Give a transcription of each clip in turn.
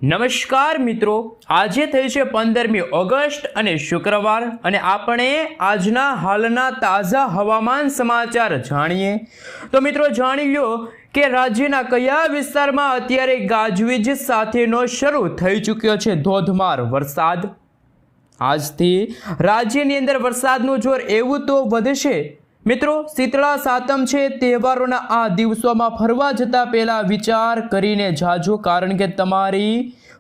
નમસ્કાર મિત્રો, આજે થઈ છે 15મી ઓગસ્ટ અને શુક્રવાર અને આપણે આજના હાલના તાજા હવામાન સમાચાર જાણીએ તો મિત્રો જાણી લો કે રાજ્યના કયા વિસ્તારમાં અત્યારે ગાજવીજ સાથેનો શરૂ થઈ ચૂક્યો છે ધોધમાર વરસાદ। આજથી રાજ્યની અંદર વરસાદનું જોર એવું તો વધશે મિત્રો। શીતળા સાતમ છે, તહેવારોના આ દિવસોમાં ફરવા જતા પહેલા વિચાર કરીને જાજો, કારણ કે તમારી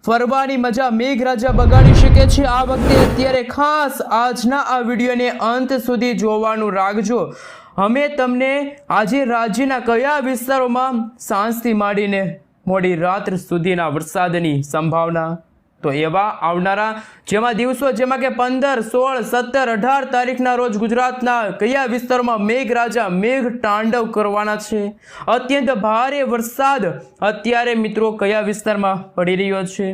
ફરવાની મજા મેઘરાજા બગાડી શકે છે। આ વખતે અત્યારે ખાસ આજના આ વિડીયોને અંત સુધી જોવાનું રાખજો। અમે તમને આજે રાજ્યના કયા વિસ્તારોમાં સાંજથી માંડીને મોડી રાત સુધીના વરસાદની સંભાવના, તો એવા આવનારા જેમાં દિવસો જેમાં કે 15, 16, 17, 18 તારીખના રોજ ગુજરાતના કયા વિસ્તારોમાં મેઘરાજા મેઘ તાંડવ કરવાના છે। અત્યંત ભારે વરસાદ અત્યારે મિત્રો કયા વિસ્તારમાં પડી રહ્યો છે।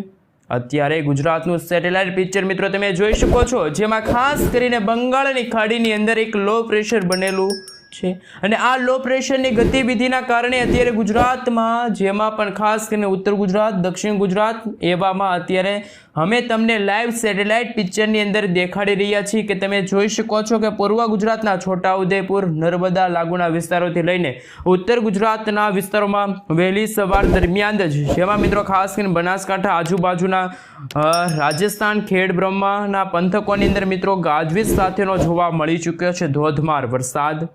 અત્યારે ગુજરાતનું સેટેલાઇટ પિક્ચર મિત્રો તમે જોઈ શકો છો, જેમાં ખાસ કરીને બંગાળની ખાડીની અંદર એક લો પ્રેશર બનેલું છે અને આ લો પ્રેશરની ગતિવિધિના કારણે અત્યારે ગુજરાતમાં જેમાં પણ ખાસ કરીને ઉત્તર ગુજરાત, દક્ષિણ ગુજરાત એવામાં અત્યારે અમે તમને લાઈવ સેટેલાઇટ પિક્ચરની અંદર દેખાડી રહ્યા છીએ કે તમે જોઈ શકો છો કે પૂર્વ ગુજરાતના છોટાઉદેપુર, નર્મદા લાગુના વિસ્તારોથી લઈને ઉત્તર ગુજરાતના વિસ્તારોમાં વહેલી સવાર દરમિયાન જ જેમાં મિત્રો ખાસ કરીને બનાસકાંઠા આજુબાજુના રાજસ્થાન, ખેડ બ્રહ્માના પંથકોની અંદર મિત્રો ગાજવીજ સાથેનો જોવા મળી ચૂક્યો છે ધોધમાર વરસાદ।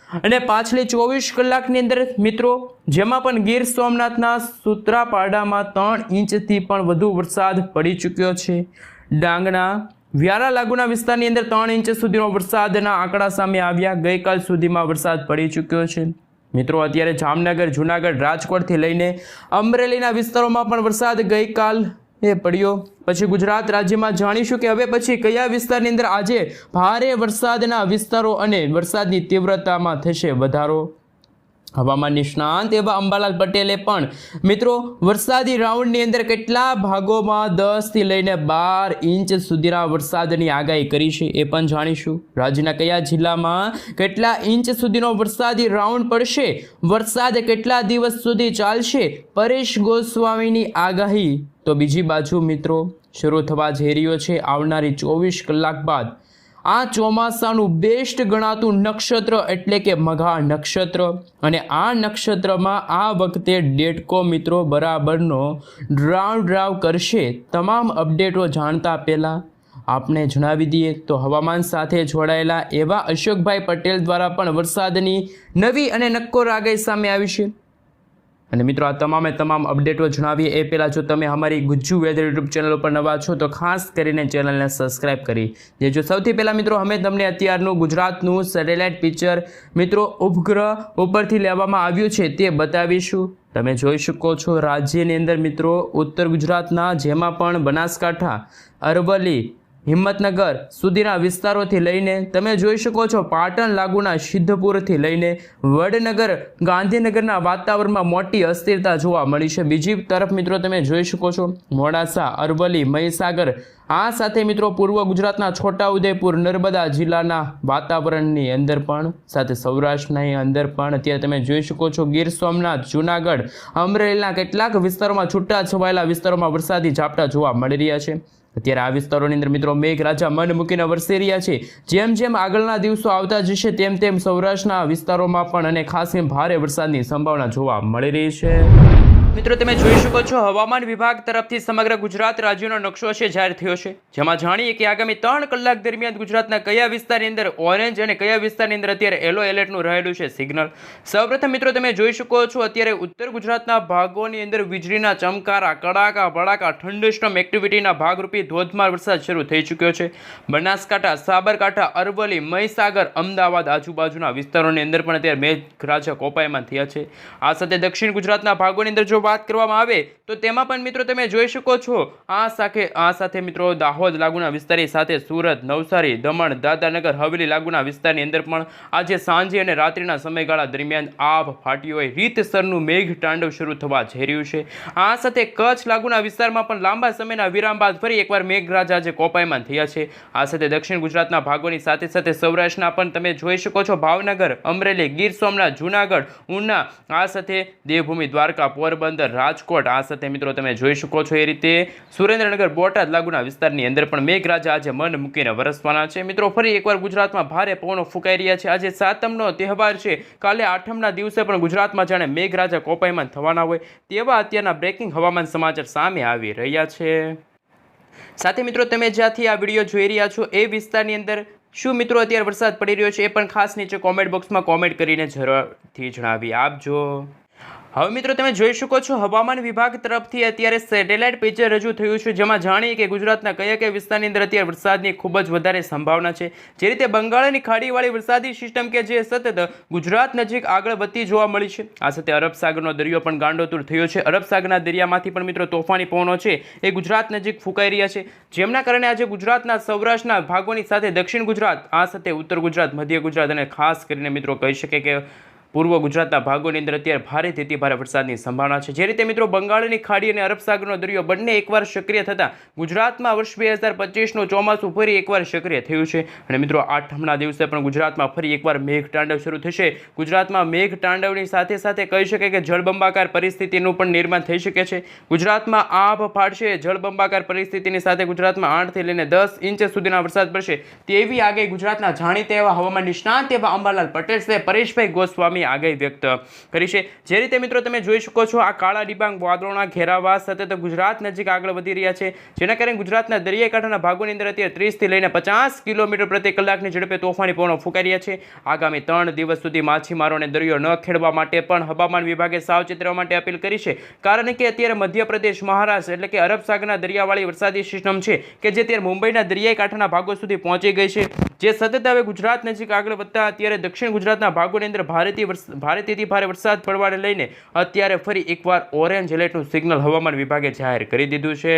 અને પાછલી 24 કલાકની અંદર મિત્રો જેમાં પણ ગીર સોમનાથના સૂત્રાપાડામાં 3 ઇંચથી પણ વધુ વરસાદ પડી ચૂક્યો છે। ડાંગના વ્યારા લાગુના વિસ્તારની અંદર 3 ઇંચ સુધીનો વરસાદના આંકડા સામે આવ્યા। ગઈકાલ સુધીમાં વરસાદ પડી ચૂક્યો છે મિત્રો। અત્યારે જામનગર, જૂનાગઢ, રાજકોટથી લઈને અમરેલીના વિસ્તારોમાં પણ વરસાદ ગઈકાલ પડ્યો। પછી ગુજરાત રાજ્યમાં જાણીશું કે હવે પછી કયા વિસ્તારની અંદર આજે ભારે વરસાદના વિસ્તારો અને વરસાદની તીવ્રતામાં થશે વધારો। હવામાન નિષ્ણાંત એવા અંબાલાલ પટેલે પણ મિત્રો વરસાદી રાઉન્ડની અંદર કેટલા ભાગોમાં 10 થી લઈને 12 ઇંચ સુધીના વરસાદની આગાહી કરી છે એ પણ જાણીશું। રાજ્યના કયા જિલ્લામાં કેટલા ઇંચ સુધીનો વરસાદી રાઉન્ડ પડશે, વરસાદ કેટલા દિવસ સુધી ચાલશે, પરેશ ગોસ્વામીની આગાહી। તો બીજી બાજુ મિત્રો શરૂ થવા જઈ રહ્યો છે આવનારી 24 કલાક બાદ આ ચોમાસાનું બેસ્ટ ગણાતું નક્ષત્ર એટલે કે મઘા નક્ષત્ર, અને આ નક્ષત્રમાં આ વખતે ડેટકો મિત્રો બરાબરનો ડ્રાવ કરશે। તમામ અપડેટો જાણતા પહેલાં આપણે જણાવી દઈએ તો હવામાન સાથે જોડાયેલા એવા અશોકભાઈ પટેલ દ્વારા પણ વરસાદની નવી અને નક્કોર આગાહી સામે આવી છે। અને મિત્રો આ તમામ અપડેટો જણાવીએ એ પહેલાં જો તમે અમારી ગુજ્જુ વેધર યુટ્યુબ ચેનલ ઉપર નવા છો તો ખાસ કરીને ચેનલને સબસ્ક્રાઈબ કરી દેજો। સૌથી પહેલાં મિત્રો અમે તમને અત્યારનું ગુજરાતનું સેટેલાઇટ પિક્ચર મિત્રો ઉપગ્રહ ઉપરથી લેવામાં આવ્યું છે તે બતાવીશું। તમે જોઈ શકો છો રાજ્યની અંદર મિત્રો ઉત્તર ગુજરાતના જેમાં પણ બનાસકાંઠા, અરવલ્લી, હિંમતનગર સુધીના વિસ્તારોથી લઈને તમે જોઈ શકો છો પાટણ લાગુના સિદ્ધપુરથી લઈને વડનગર, ગાંધીનગરના વાતાવરણમાં મોટી અસ્થિરતા જોવા મળી છે। બીજી તરફ મિત્રો તમે જોઈ શકો છો મોડાસા, અરવલ્લી, મહીસાગર, આ સાથે મિત્રો પૂર્વ ગુજરાતના છોટાઉદેપુર, નર્મદા જિલ્લાના વાતાવરણની અંદર પણ સાથે સૌરાષ્ટ્રની અંદર પણ અત્યારે તમે જોઈ શકો છો ગીર સોમનાથ, જૂનાગઢ, અમરેલીના કેટલાક વિસ્તારોમાં છૂટા છવાયેલા વિસ્તારોમાં વરસાદી ઝાપટા જોવા મળી રહ્યા છે। અત્યારે આ વિસ્તારોની અંદર મિત્રો મેઘરાજા મન મૂકીને વરસી રહ્યા છે। જેમ જેમ આગળના દિવસો આવતા જશે તેમ તેમ સૌરાષ્ટ્રના વિસ્તારોમાં પણ અને ખાસ ભારે વરસાદની સંભાવના જોવા મળી રહી છે। મિત્રો તમે જોઈ શકો છો હવામાન વિભાગ તરફથી સમગ્ર ગુજરાત રાજ્યનો નકશો છે જાહેર થયો છે, જેમાં જાણીએ કે આગામી 3 કલાક દરમિયાન ગુજરાતના કયા વિસ્તારની અંદર ઓરેન્જ અને કયા વિસ્તારની અંદર અત્યારે યલો એલર્ટનું રહેલું છે સિગ્નલ। સૌપ્રથમ મિત્રો તમે જોઈ શકો છો અત્યારે ઉત્તર ગુજરાતના ભાગોની અંદર વીજળીના ચમકારા, કડાકા ભડાકા, થંડરસ્ટોર્મ એક્ટિવિટીના ભાગરૂપે ધોધમાર વરસાદ શરૂ થઈ ચૂક્યો છે। બનાસકાંઠા, સાબરકાંઠા, અરવલ્લી, મહીસાગર, અમદાવાદ આજુબાજુના વિસ્તારોની અંદર પણ અત્યારે મેઘરાજા કોપાયમાન થયા છે। આ સાથે દક્ષિણ ગુજરાતના ભાગોની અંદર જો વાત કરવામાં આવે તો તેમાં પણ મિત્રો તમે જોઈ શકો છો આ સાથે મિત્રો દાહોદ લાગુના વિસ્તારની સાથે સુરત, નવસારી, દમણ, દાદરાનગર હવેલી લાગુના વિસ્તારની અંદર પણ આજે સાંજે અને રાત્રિના સમયગાળા દરમિયાન આભ ફાટ્યું હોય રીતસરનું મેઘ તાંડવ શરૂ થવા જઈ રહ્યું છે। આ સાથે કચ્છ લાગુના વિસ્તારમાં પણ લાંબા સમયના વિરામ બાદ ફરી એકવાર મેઘરાજા આજે કોપાયમાન થયા છે। આ સાથે દક્ષિણ ગુજરાતના ભાગોની સાથે સાથે સૌરાષ્ટ્રના પણ તમે જોઈ શકો છો ભાવનગર, અમરેલી, ગીર સોમનાથ, જૂનાગઢ, ઉના, આ સાથે દેવભૂમિ દ્વારકા, પોરબંદર પોરબંદર, રાજકોટ, આ સાથે મિત્રો તમે જોઈ શકો છો એ રીતે સુરેન્દ્રનગર, બોટાદ લાગુના વિસ્તારની અંદર પણ મેઘરાજા આજે મન મૂકીને વરસવાના છે. મિત્રો ફરી એકવાર ગુજરાતમાં ભારે પવનો ફૂંકાઈ રહ્યા છે. આજે સાતમનો તહેવાર છે, કાલે આઠમના દિવસે પણ ગુજરાતમાં જાણે મેઘરાજા કોપાયમાન થવાના હોય તેવા અત્યારના બ્રેકિંગ હવામાન સમાચાર સામે આવી રહ્યા છે. સાથે મિત્રો તમે જ્યાંથી આ વિડીયો જોઈ રહ્યા છો એ વિસ્તારની અંદર શું મિત્રો અત્યારે વરસાદ પડી રહ્યો છે એ પણ ખાસ નીચે કોમેન્ટ બોક્સમાં કોમેન્ટ કરીને જરૂરથી જણાવી આપજો. હવે મિત્રો તમે જોઈ શકો છો હવામાન વિભાગ તરફથી અત્યારે સેટેલાઇટ પિક્ચર રજૂ થયું છે, જેમાં જાણીએ કે ગુજરાતના કયા વિસ્તારની અંદર અત્યારે વરસાદની ખૂબ જ વધારે સંભાવના છે. જે રીતે બંગાળની ખાડીવાળી વરસાદી સિસ્ટમ કે જે સતત ગુજરાત નજીક આગળ વધતી જોવા મળી છે. આ સાથે અરબ સાગરનો દરિયો પણ ગાંડોતુર થયો છે. અરબ સાગરના દરિયામાંથી પણ મિત્રો તોફાની પવનો છે એ ગુજરાત નજીક ફૂંકાઈ રહ્યા છે, જેમના કારણે આજે ગુજરાતના સૌરાષ્ટ્રના ભાગોની સાથે દક્ષિણ ગુજરાત, આ સાથે ઉત્તર ગુજરાત, મધ્ય ગુજરાત અને ખાસ કરીને મિત્રો કહી શકે કે પૂર્વ ગુજરાતના ભાગોની અંદર અત્યારે ભારેથી ભારે વરસાદની સંભાવના છે. જે રીતે મિત્રો બંગાળની ખાડી અને અરબ સાગરનો દરિયો બંને એકવાર સક્રિય થતાં ગુજરાતમાં વર્ષ 2025નું ચોમાસું ફરી એકવાર સક્રિય થયું છે. અને મિત્રો આઠમના દિવસે પણ ગુજરાતમાં ફરી એકવાર મેઘતાંડવ શરૂ થશે. ગુજરાતમાં મેઘતાંડવની સાથે સાથે કહી શકાય કે જળબંબાકાર પરિસ્થિતિનું પણ નિર્માણ થઈ શકે છે. ગુજરાતમાં આભ ફાટશે. જળબંબાકાર પરિસ્થિતિની સાથે ગુજરાતમાં 8 થી લઈને 10 ઇંચ સુધીના વરસાદ પડશે તેવી આગાહી ગુજરાતના જાણીતા એવા હવામાન નિષ્ણાત એવા અંબાલાલ પટેલ છે પરેશભાઈ ગોસ્વામી આગાહી વ્યક્ત કરી છે. જે રીતે મિત્રો તમે જોઈ શકો છો આ કાળા ડિબાંગ વાદળોના ઘેરાવા સતત ગુજરાત નજીક આગળ વધી રહ્યા છે, જેના કારણે ગુજરાતના દરિયાઈ કાંઠાના ભાગોની અંદર અત્યારે 30 થી લઈને 50 કિલોમીટર પ્રતિ કલાકની ઝડપે તોફાની પવનો ફૂંકાઈ રહ્યા છે. આગામી 3 દિવસ સુધી માછીમારોને દરિયો ન ખેડવા માટે પણ હવામાન વિભાગે સાવચેત રહેવા માટે અપીલ કરી છે, કારણ કે અત્યારે મધ્યપ્રદેશ, મહારાષ્ટ્ર એટલે કે અરબ સાગરના દરિયાવાળી વરસાદી સિસ્ટમ છે કે જે અત્યારે મુંબઈના દરિયાઈ કાંઠાના ભાગો સુધી પહોંચી ગઈ છે, જે સતત હવે ગુજરાત નજીક આગળ વધતા અત્યારે દક્ષિણ ગુજરાતના ભાગોની અંદર ભારેથી ભારે વરસાદ પડવાને લઈને અત્યારે ફરી એકવાર ઓરેન્જ એલર્ટનું સિગ્નલ હવામાન વિભાગે જાહેર કરી દીધું છે.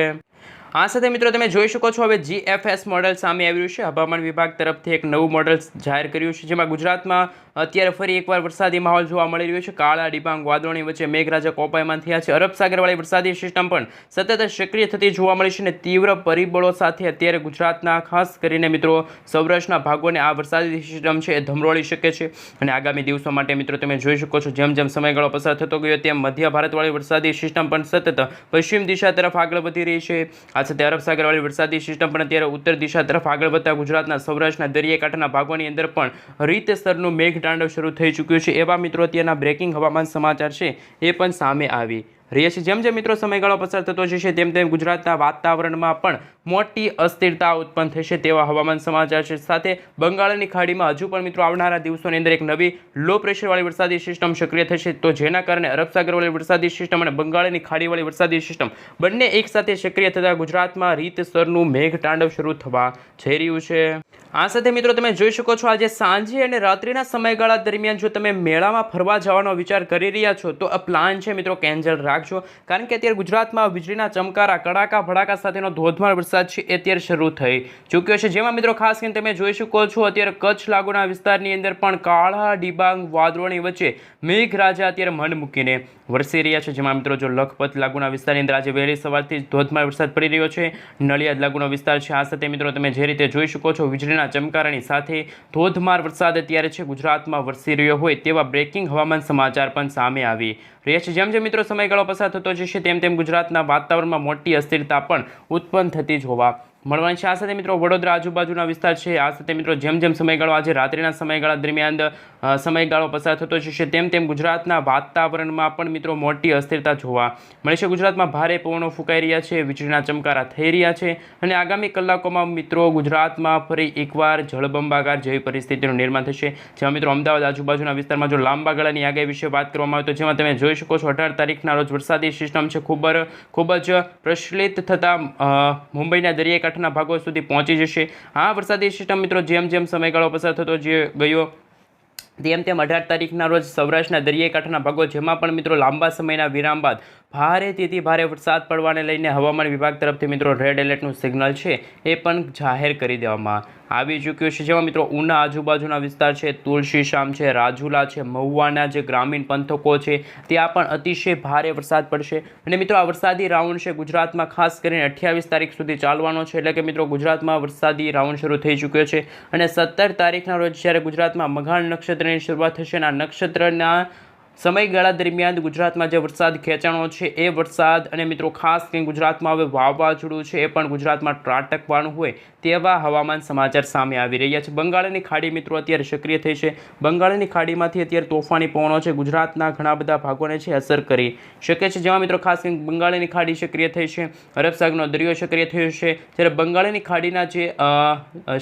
આ સાથે મિત્રો તમે જોઈ શકો છો હવે GFS મોડેલ સામે આવ્યું છે. હવામાન વિભાગ તરફથી એક નવું મોડેલ જાહેર કર્યું છે, જેમાં ગુજરાતમાં અત્યારે ફરી એકવાર વરસાદી માહોલ જોવા મળી રહ્યો છે. કાળા ડિબાંગ વાદળોની વચ્ચે મેઘરાજા કોપાયમાન થયા છે. અરબ સાગરવાળી વરસાદી સિસ્ટમ પણ સતત સક્રિય થતી જોવા મળી છે અને તીવ્ર પરિબળો સાથે અત્યારે ગુજરાતના ખાસ કરીને મિત્રો સૌરાષ્ટ્રના ભાગોને આ વરસાદી સિસ્ટમ છે એ ધમરોળી શકે છે. અને આગામી દિવસો માટે મિત્રો તમે જોઈ શકો છો જેમ જેમ સમયગાળો પસાર થતો ગયો તેમ મધ્ય ભારતવાળી વરસાદી સિસ્ટમ પણ સતત પશ્ચિમ દિશા તરફ આગળ વધી રહી છે. આ સાથે અરબ સાગરવાળી વરસાદી સિસ્ટમ પણ અત્યારે ઉત્તર દિશા તરફ આગળ વધતા ગુજરાતના સૌરાષ્ટ્રના દરિયાઈ કાંઠાના ભાગોની અંદર પણ રીતસરનું મેઘતાંડવ શરૂ થઈ ચૂક્યું છે. એવા મિત્રો અત્યારના બ્રેકિંગ હવામાન સમાચાર છે એ પણ સામે આવી રહ્યા છે. જેમ જેમ મિત્રો સમયગાળો પસાર થતો જશે તેમ તેમ ગુજરાતના વાતાવરણમાં પણ મોટી અસ્થિરતા ઉત્પન્ન થશે તેવા હવામાન સમાચાર છે. સાથે બંગાળની ખાડીમાં હજુ પણ મિત્રો આવનારા દિવસોની અંદર એક નવી લો પ્રેશરવાળી વરસાદી સિસ્ટમ સક્રિય થશે, તો જેના કારણે અરબ સાગરવાળી વરસાદી સિસ્ટમ અને બંગાળની ખાડીવાળી વરસાદી સિસ્ટમ બંને એકસાથે સક્રિય થતાં ગુજરાતમાં રીતસરનું મેઘતાંડવ શરૂ થવા જઈ રહ્યું છે. આ સાથે મિત્રો તમે જોઈ શકો છો આજે સાંજે અને રાત્રિના સમયગાળા દરમિયાન જો તમે મેળામાં ફરવા જવાનો વિચાર કરી રહ્યા છો તો આ પ્લાન છે મિત્રો કેન્સલ રાખજો, કારણ કે અત્યારે ગુજરાતમાં વીજળીના ચમકારા, કડાકા ભડાકા સાથેનો ધોધમાર વરસાદ છે એ અત્યારે શરૂ થઈ ચૂક્યો છે. જેમાં મિત્રો ખાસ કરીને તમે જોઈ શકો છો અત્યારે કચ્છ લાગુના વિસ્તારની અંદર પણ કાળા ડિબાંગ વાદળોની વચ્ચે મેઘરાજા અત્યારે મન મૂકીને વરસી રહ્યા છે. જેમાં મિત્રો જો લખપત લાગુના વિસ્તારની અંદર આજે વહેલી સવારથી ધોધમાર વરસાદ પડી રહ્યો છે. નડિયાદ લાગુનો વિસ્તાર છે. આ સાથે મિત્રો તમે જે રીતે જોઈ શકો છો વીજળીના ચમકારાની સાથે ધોધમાર વરસાદ અત્યારે છે ગુજરાતમાં વરસી રહ્યો હોય તેવા બ્રેકિંગ હવામાન સમાચાર પણ સામે આવી રહ્યા છે. જેમ જેમ મિત્રો સમયગાળો પસાર થતો જશે તેમ તેમ ગુજરાતના વાતાવરણમાં મોટી અસ્થિરતા પણ ઉત્પન્ન થતી જોવા મળવાની છે. આ સાથે મિત્રો વડોદરા આજુબાજુના વિસ્તાર છે. આ સાથે મિત્રો જેમ જેમ સમયગાળો આજે રાત્રિના સમયગાળા દરમિયાન સમયગાળો પસાર થતો જશે તેમ તેમ ગુજરાતના વાતાવરણમાં પણ મિત્રો મોટી અસ્થિરતા જોવા મળે છે. ગુજરાતમાં ભારે પવનો ફૂંકાઈ રહ્યા છે, વીજળીના ચમકારા થઈ રહ્યા છે અને આગામી કલાકોમાં મિત્રો ગુજરાતમાં ફરી એકવાર જળબંબાકાર જેવી પરિસ્થિતિનું નિર્માણ થશે. જેમાં મિત્રો અમદાવાદ આજુબાજુના વિસ્તારમાં જો લાંબા ગાળાની આગાહી વિશે વાત કરવામાં આવે તો જેમાં તમે જોઈ શકો છો 18 તારીખના રોજ વરસાદી સિસ્ટમ છે ખૂબ જ પ્રચલિત થતાં મુંબઈના દરિયાઈ કાંઠાના ભાગો સુધી પહોંચી જશે. આ વરસાદી સિસ્ટમ મિત્રો જેમ જેમ સમયગાળો પસાર થતો ગયો તેમ તેમ 18 તારીખના રોજ સૌરાષ્ટ્રના દરિયાઈ કાંઠાના ભાગો જેમાં પણ મિત્રો લાંબા સમયના વિરામ બાદ ભારેથી ભારે વરસાદ પડવાને લઈને હવામાન વિભાગ તરફથી મિત્રો રેડ એલર્ટનું સિગ્નલ છે એ પણ જાહેર કરી દેવામાં આવી ચૂક્યું છે. જેમાં મિત્રો ઉના આજુબાજુના વિસ્તાર છે, તુલસીશામ છે, રાજુલા છે, મહુવાના જે ગ્રામીણ પંથકો છે ત્યાં પણ અતિશય ભારે વરસાદ પડશે. અને મિત્રો આ વરસાદી રાઉન્ડ છે ગુજરાતમાં ખાસ કરીને 28 તારીખ સુધી ચાલવાનો છે, એટલે કે મિત્રો ગુજરાતમાં વરસાદી રાઉન્ડ શરૂ થઈ ચૂક્યો છે અને 17 તારીખના રોજ જ્યારે ગુજરાતમાં મઘાણ નક્ષત્રની શરૂઆત થશે અને આ નક્ષત્રના સમયગાળા દરમિયાન ગુજરાતમાં જે વરસાદ ખેંચાણો છે એ વરસાદ અને મિત્રો ખાસ કરીને ગુજરાતમાં હવે વાવાઝોડું છે એ પણ ગુજરાતમાં ત્રાટકવાનું હોય તેવા હવામાન સમાચાર સામે આવી રહ્યા છે. બંગાળની ખાડી મિત્રો અત્યારે સક્રિય થઈ છે. બંગાળની ખાડીમાંથી અત્યારે તોફાની પવનો છે ગુજરાતના ઘણા બધા ભાગોને છે અસર કરી શકે છે. જેમાં મિત્રો ખાસ કરીને બંગાળની ખાડી સક્રિય થઈ છે, અરબ સાગરનો દરિયો સક્રિય થયો છે. જ્યારે બંગાળની ખાડીના જે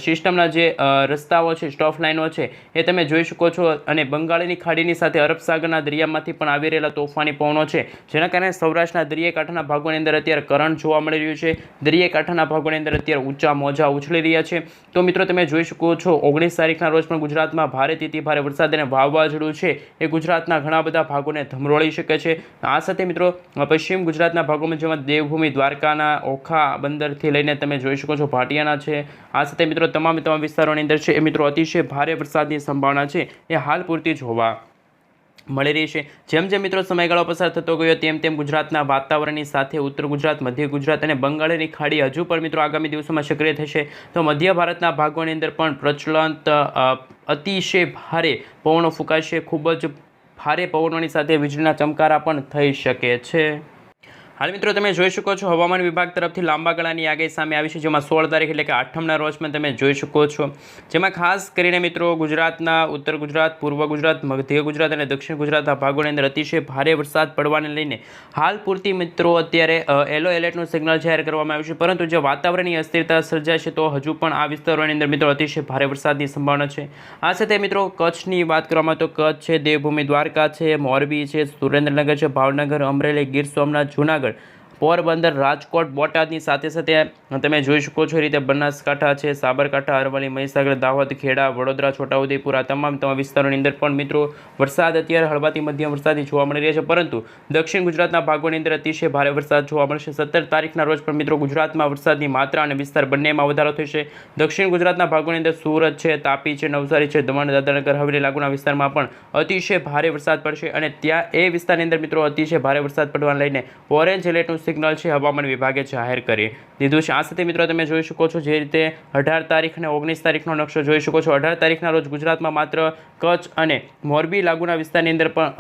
સિસ્ટમના જે રસ્તાઓ છે, સ્ટોફ લાઇનો છે એ તમે જોઈ શકો છો. અને બંગાળની ખાડીની સાથે અરબ સાગરના દરિયામાંથી પણ આવી રહેલા તોફાની પવનો છે, જેના કારણે સૌરાષ્ટ્રના દરિયાકાંઠાના ભાગોની અંદર અત્યારે કરંટ જોવા મળી રહ્યું છે. દરિયાકાંઠાના ભાગોની અંદર અત્યારે ઊંચા મોજા ઉછળી રહ્યા છે. તો મિત્રો તમે જોઈ શકો છો 19 તારીખના રોજ પણ ગુજરાતમાં ભારેથી ભારે વરસાદ અને વાવાઝોડું છે એ ગુજરાતના ઘણા બધા ભાગોને ધમરોળી શકે છે. આ સાથે મિત્રો પશ્ચિમ ગુજરાતના ભાગોમાં જેમાં દેવભૂમિ દ્વારકાના ઓખા બંદરથી લઈને તમે જોઈ શકો છો ભાટિયાના છે. આ સાથે મિત્રો તમામ વિસ્તારોની અંદર છે એ મિત્રો અતિશય ભારે વરસાદની સંભાવના છે એ હાલ પૂરતી જ હોવા મળી રહી છે. જેમ જેમ મિત્રો સમયગાળો પસાર થતો ગયો તેમ તેમ ગુજરાતના વાતાવરણની સાથે ઉત્તર ગુજરાત, મધ્ય ગુજરાત અને બંગાળની ખાડી હજુ પણ મિત્રો આગામી દિવસોમાં સક્રિય થશે. તો મધ્ય ભારતના ભાગોની અંદર પણ પ્રચલન અતિશય ભારે પવનો ફૂંકાશે. ખૂબ જ ભારે પવનોની સાથે વીજળીના ચમકારા પણ થઈ શકે છે. હાલ મિત્રો તમે જોઈ શકો છો હવામાન વિભાગ તરફથી લાંબા ગાળાની આગાહી સામે આવી છે, જેમાં 16 તારીખ એટલે કે 8મના રોજ પણ તમે જોઈ શકો છો. જેમાં ખાસ કરીને મિત્રો ગુજરાતના ઉત્તર ગુજરાત, પૂર્વ ગુજરાત, મધ્ય ગુજરાત અને દક્ષિણ ગુજરાતના ભાગોની અંદર અતિશય ભારે વરસાદ પડવાને લઈને હાલ પૂરતી મિત્રો અત્યારે યલો એલર્ટનું સિગ્નલ જાહેર કરવામાં આવ્યું છે. પરંતુ જો વાતાવરણની અસ્થિરતા સર્જાશે તો હજુ પણ આ વિસ્તારોની અંદર મિત્રો અતિશય ભારે વરસાદની સંભાવના છે. આ સાથે મિત્રો કચ્છની વાત કરવામાં તો કચ્છ છે, દેવભૂમિ દ્વારકા છે, મોરબી છે, સુરેન્દ્રનગર છે, ભાવનગર, અમરેલી, ગીર સોમનાથ, જૂનાગઢ, પોરબંદર, રાજકોટ, બોટાદની સાથે સાથે તમે જોઈ શકો છો રીતે બનાસકાંઠા છે, સાબરકાંઠા, અરવલ્લી, મહીસાગર, દાહોદ, ખેડા, વડોદરા, છોટાઉદેપુર આ તમામ વિસ્તારોની અંદર પણ મિત્રો વરસાદ અત્યારે હળવાથી મધ્યમ વરસાદી જોવા મળી રહ્યા છે. પરંતુ દક્ષિણ ગુજરાતના ભાગોની અંદર અતિશય ભારે વરસાદ જોવા મળશે. 17 તારીખના રોજ પણ મિત્રો ગુજરાતમાં વરસાદની માત્રા અને વિસ્તાર બંનેમાં વધારો થશે. દક્ષિણ ગુજરાતના ભાગોની અંદર સુરત છે, તાપી છે, નવસારી છે, દમણ, દાદરાનગર હવેલી લાગુના વિસ્તારમાં પણ અતિશય ભારે વરસાદ પડશે. અને ત્યાં એ વિસ્તારની અંદર મિત્રો અતિશય ભારે વરસાદ પડવાને લઈને ઓરેન્જ એલર્ટનું સિગ્નલ છે હવામાન વિભાગે જાહેર કરી દીધું છે. આ સાથે મિત્રો તમે જોઈ શકો છો જે રીતે 18 તારીખ અને 19 તારીખનો નકશો જોઈ શકો છો. 18 તારીખના રોજ ગુજરાતમાં માત્ર કચ્છ અને મોરબી લાગુના વિસ્તારની અંદર પણ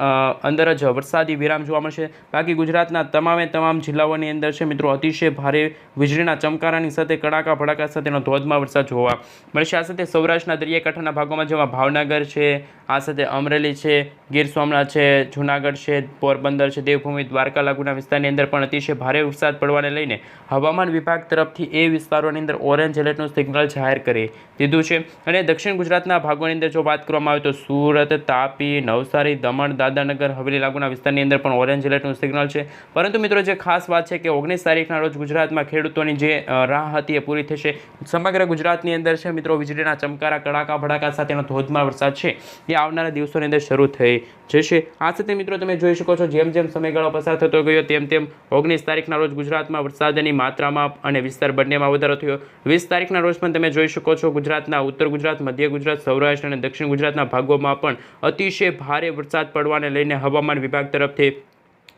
અંદર જ વરસાદી વિરામ જોવા મળશે. બાકી ગુજરાતના તમામ જિલ્લાઓની અંદર છે મિત્રો અતિશય ભારે વીજળીના ચમકારાની સાથે કડાકા ભડાકા સાથેનો ધોધમાર વરસાદ જોવા મળશે. આ સાથે સૌરાષ્ટ્રના દરિયાકાંઠાના ભાગોમાં જેમાં ભાવનગર છે, આ સાથે અમરેલી છે, ગીર સોમનાથ છે, જૂનાગઢ છે, પોરબંદર છે, દેવભૂમિ દ્વારકા લાગુના વિસ્તારની અંદર પણ અતિશય ભારે વરસાદ પડવાને લઈને હવામાન વિભાગ તરફથી એ વિસ્તારોની અંદર ઓરેન્જ એલર્ટનું સિગ્નલ જાહેર કરી દીધું છે. અને દક્ષિણ ગુજરાતના ભાગોની અંદર જો વાત કરવામાં આવે તો સુરત, તાપી, નવસારી, દમણ, દાદરાનગર હવેલી લાગુના વિસ્તારની અંદર પણ ઓરેન્જ એલર્ટનું સિગ્નલ છે. પરંતુ મિત્રો જે ખાસ વાત છે કે 19 તારીખના રોજ ગુજરાતમાં ખેડૂતોની જે રાહ હતી એ પૂરી થશે. સમગ્ર ગુજરાતની અંદર છે મિત્રો વીજળીના ચમકારા, કડાકા ભડાકા સાથેનો ધોધમાર વરસાદ છે એ આવનારા દિવસોની અંદર શરૂ થઈ જશે. આ સાથે મિત્રો તમે જોઈ શકો છો જેમ જેમ સમયગાળો પસાર થતો ગયો તેમ તેમ 19 તારીખના રોજ ગુજરાતમાં વરસાદની માત્રામાં અને વિસ્તાર બંનેમાં વધારો થયો. 20 તારીખના રોજ પણ તમે જોઈ શકો છો ગુજરાતના ઉત્તર ગુજરાત, મધ્ય ગુજરાત, સૌરાષ્ટ્ર અને દક્ષિણ ગુજરાતના ભાગોમાં પણ અતિશય ભારે વરસાદ પડવાને લઈને હવામાન વિભાગ તરફથી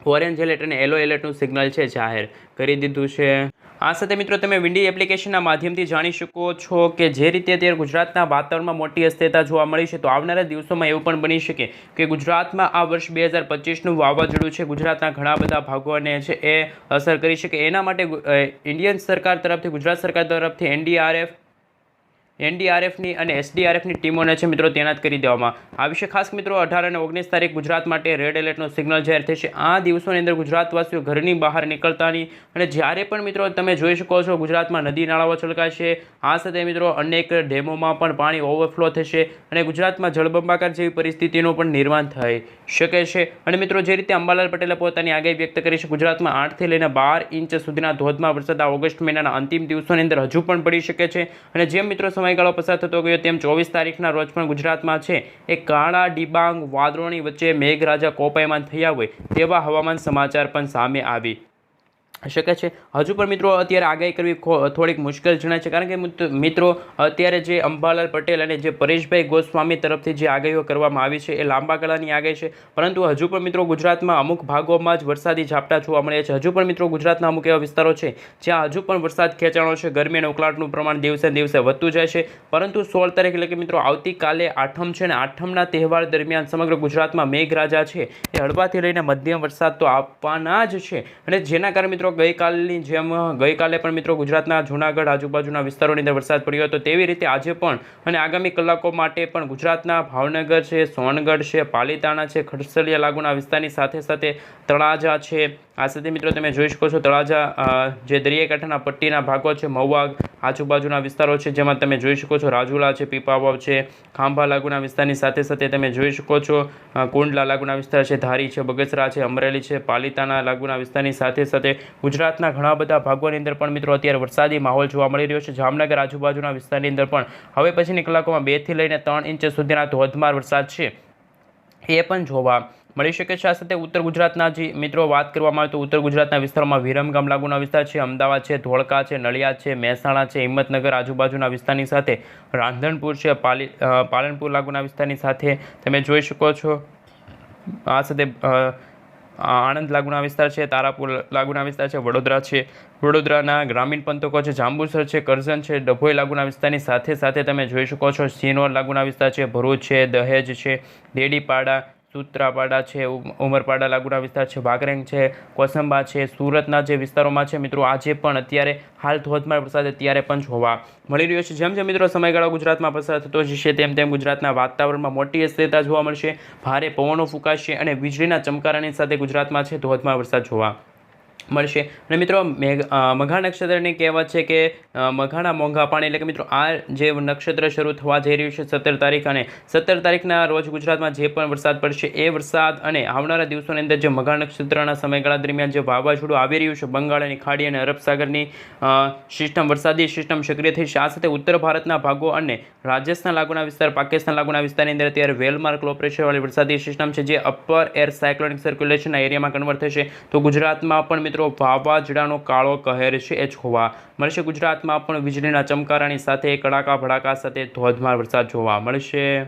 ઓરેન્જ એલર્ટ અને યલો એલર્ટનું સિગ્નલ છે જાહેર કરી દીધું છે. આ સાથે મિત્રો તમે વિન્ડી એપ્લિકેશનના માધ્યમથી જાણી શકો છો કે જે રીતે અત્યારે ગુજરાતના વાતાવરણમાં મોટી અસ્થિરતા જોવા મળી છે તો આવનારા દિવસોમાં એવું પણ બની શકે કે ગુજરાતમાં આ વર્ષ 2025નું વાવાઝોડું છે ગુજરાતના ઘણા બધા ભાગોને છે એ અસર કરી શકે. એના માટે ઇન્ડિયન સરકાર તરફથી, ગુજરાત સરકાર તરફથી એનડીઆરએફની અને એસડીઆરએફની ટીમોને છે મિત્રો તૈનાત કરી દેવામાં આવી છે. ખાસ મિત્રો 18 અને 19 તારીખ ગુજરાત માટે રેડ એલર્ટનો સિગ્નલ જાહેર થશે. આ દિવસોની અંદર ગુજરાતવાસીઓ ઘરની બહાર નીકળતા નહીં. અને જ્યારે પણ મિત્રો તમે જોઈ શકો છો ગુજરાતમાં નદી નાળાઓ છલકાશે. આ સાથે મિત્રો અનેક ડેમોમાં પણ પાણી ઓવરફ્લો થશે અને ગુજરાતમાં જળબંબાકાર જેવી પરિસ્થિતિનું પણ નિર્માણ થઈ શકે છે. અને મિત્રો જે રીતે અંબાલાલ પટેલે પોતાની આગાહી વ્યક્ત કરી છે ગુજરાતમાં 8થી લઈને 12 ઇંચ સુધીના ધોધમાર વરસાદ આ ઓગસ્ટ મહિનાના અંતિમ દિવસોની અંદર હજુ પણ પડી શકે છે. અને જેમ મિત્રો સમયગાળો પસાર થતો ગયો તેમ 24 તારીખના રોજ પણ ગુજરાતમાં છે એ કાળા ડિબાંગ વાદળોની વચ્ચે મેઘરાજા કોપાયમાન થયા હોય તેવા હવામાન સમાચાર પણ સામે આવી શકે છે। હજુ પણ મિત્રો અત્યારે આગાહી કરવી થોડીક મુશ્કેલ જણાય છે, કારણ કે મિત્રો અત્યારે જે અંબાલાલ પટેલ અને જે પરેશભાઈ ગોસ્વામી તરફથી જે આગાહીઓ કરવામાં આવી છે એ લાંબા ગાળાની આગાહી છે, પરંતુ હજુ પણ મિત્રો ગુજરાતમાં અમુક ભાગોમાં જ વરસાદી ઝાપટા જોવા મળે છે। હજુ પણ મિત્રો ગુજરાતના અમુક એવા વિસ્તારો છે જ્યાં હજુ પણ વરસાદ ખેંચાણો છે, ગરમી અને ઉકળાટનું પ્રમાણ દિવસે દિવસે વધતું જાય છે, પરંતુ 16 તારીખ એટલે કે મિત્રો આવતીકાલે આઠમ છે ને આઠમના તહેવાર દરમિયાન સમગ્ર ગુજરાતમાં મેઘરાજા છે એ હળવાથી લઈને મધ્યમ વરસાદ તો આપવાના જ છે, અને જેના કારણે મિત્રો ગઈકાલની જેમ ગઈકાલે પણ મિત્રો ગુજરાતના જૂનાગઢ આજુબાજુના વિસ્તારોની અંદર વરસાદ પડ્યો હતો, તેવી રીતે આજે પણ અને આગામી કલાકો માટે પણ ગુજરાતના ભાવનગર છે, સોનગઢ છે, પાલીતાણા છે, ખડસલિયા લાગુના વિસ્તારની સાથે સાથે તળાજા છે, આ સાથે મિત્રો તમે જોઈ શકો છો તળાજા જે દરિયાકાંઠાના પટ્ટીના ભાગો છે, મહુવા આજુબાજુના વિસ્તારો છે જેમાં તમે જોઈ શકો છો રાજુલા છે, પીપાવાવ છે, ખાંભા લાગુના વિસ્તારની સાથે સાથે તમે જોઈ શકો છો કુંડલા લાગુના વિસ્તાર છે, ધારી છે, બગસરા છે, અમરેલી છે, પાલીતાણા લાગુના વિસ્તારની સાથે સાથે ગુજરાતના ઘણા બધા ભાગોની અંદર પણ મિત્રો અત્યારે વરસાદી માહોલ જોવા મળી રહ્યો છે। જામનગર આજુબાજુના વિસ્તારની અંદર પણ હવે પછીની કલાકોમાં 2 થી લઈને 3 ઇંચ સુધીના ધોધમાર વરસાદ છે એ પણ જોવા મળી શકે છે। આ સાથે ઉત્તર ગુજરાતના જે મિત્રો વાત કરવામાં આવે તો ઉત્તર ગુજરાતના વિસ્તારોમાં વિરમગામ લાગુના વિસ્તાર છે, અમદાવાદ છે, ધોળકા છે, નડિયાદ છે, મહેસાણા છે, હિંમતનગર આજુબાજુના વિસ્તારની સાથે રાંધણપુર છે, પાલનપુર લાગુના વિસ્તારની સાથે તમે જોઈ શકો છો। આ સાથે આણંદ લાગુના વિસ્તાર છે, તારાપુર લાગુના વિસ્તાર છે, વડોદરા છે, વડોદરાના ગ્રામીણ પંથકો છે, જાંબુસર છે, કરજણ છે, ડભોઈ લાગુના વિસ્તારની સાથે સાથે તમે જોઈ શકો છો સિનોર લાગુના વિસ્તાર છે, ભરૂચ છે, દહેજ છે, દેડીપાડા, સૂત્રાપાડા છે, ઉમરપાડા લાગુના વિસ્તાર છે, વાગરેંગ છે, કોસંબા છે, સુરતના જે વિસ્તારોમાં છે મિત્રો આજે પણ અત્યારે હાલ ધોધમાર વરસાદ અત્યારે પણ જોવા મળી રહ્યો છે। જેમ જેમ મિત્રો સમયગાળો ગુજરાતમાં પસાર થતો જશે તેમ તેમ ગુજરાતના વાતાવરણમાં મોટી અસ્થિરતા જોવા મળશે, ભારે પવનો ફૂંકાશે અને વીજળીના ચમકારાની સાથે ગુજરાતમાં છે ધોધમાર વરસાદ જોવા મળશે। અને મિત્રો મઘા નક્ષત્રની કહેવત છે કે મઘાના મોંઘા પાણી, એટલે કે મિત્રો આ જે નક્ષત્ર શરૂ થવા જઈ રહ્યું છે 17 તારીખ અને 17 તારીખના રોજ ગુજરાતમાં જે પણ વરસાદ પડશે એ વરસાદ અને આવનારા દિવસોની અંદર જે મઘા નક્ષત્રના સમયગાળા દરમિયાન જે વાવાઝોડું આવી રહ્યું છે બંગાળની ખાડી અને અરબ સાગરની સિસ્ટમ વરસાદી સિસ્ટમ સક્રિય થઈ છે। આ સાથે ઉત્તર ભારતના ભાગો અને રાજસ્થાન લાગુના વિસ્તાર, પાકિસ્તાન લાગુના વિસ્તારની અંદર અત્યારે વેલમાર્ક લો પ્રેશરવાળી વરસાદી સિસ્ટમ છે જે અપર એર સાયક્લોનિક સર્ક્યુલેશનના એરિયામાં કન્વર્ટ થશે, તો ગુજરાતમાં પણ મિત્રો વાવાઝોડાનો કાળો કહેર છે એ જોવા મળશે। ગુજરાતમાં પણ વીજળીના ચમકારાની સાથે કડાકા ભડાકા સાથે ધોધમાર વરસાદ જોવા મળશે।